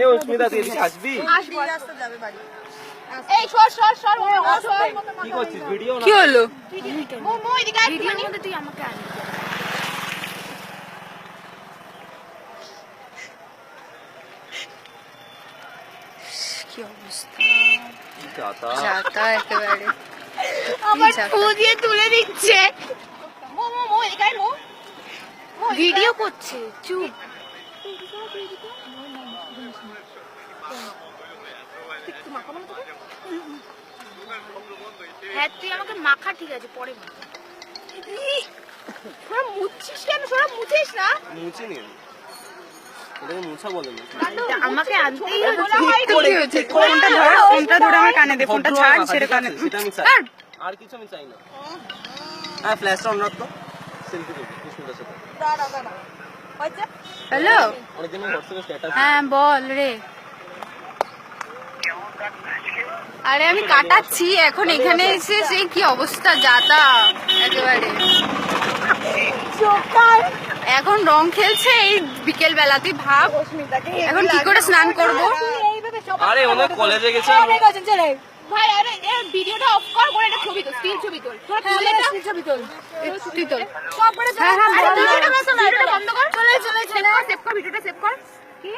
এ অস্মিতা তুই এদিকে আসবি? আসতে যাবে বাড়ি। এই সর কি করছিস ভিডিও না? কি হলো? মো এদিকে আয় ভিডিওর মধ্যে তুই আমাকে আনবি। কি অবস্থা, যাতা যাতা একেবারে। আমার ফু দিয়ে তুলে দিচ্ছে। মো এদিকে আয়, মো ভিডিও করছে, চুপ। হ্যাঁ তুই আমাকে মাখা, ঠিক আছে পরে মাখা। তোরা মুছিস কেন? তোরা মুছিস না? মুছে নি এটাকে মুছা বলে না। আমাকে আনতেই হচ্ছে। ফোনটা ধরে আমার কানে দে, ফোনটা ছাড়, ছেড়ে কানে। সেটা আমি চাই, আর কিছু আমি চাই না। হ্যাঁ ফ্ল্যাশটা অন রাখ তো, সেলফি তুলবি সুন্দর সাথে। দাঁড়া হয়েছে? হ্যালো, অনেকদিন হোয়াটসঅ্যাপে স্ট্যাটাস হ্যাঁ বল রে। আরে আমি কাটাচ্ছি এখন, এখানে এসে সেই কি অবস্থা, যাতা একেবারে। এখন রং খেলছে এই বিকেল বেলাতে, ভাব এখন কি করে স্নান করবো। আরে ওদের কলেজে গেছে ভাই আরে এর ভিডিওটা অফ কর, করে একটা ছবি তোল, স্টিল ছবি তোল। তোরা তুলে এটা ছবি তোল। তুই তোল। সব করে হ্যাঁ, হ্যাঁ, আরে বল, ভিডিওটা বল। বন্ধ কর, ভিডিওটা বন্ধ কর। চলে সেভ কর ভিডিওটা সেভ কর। কি?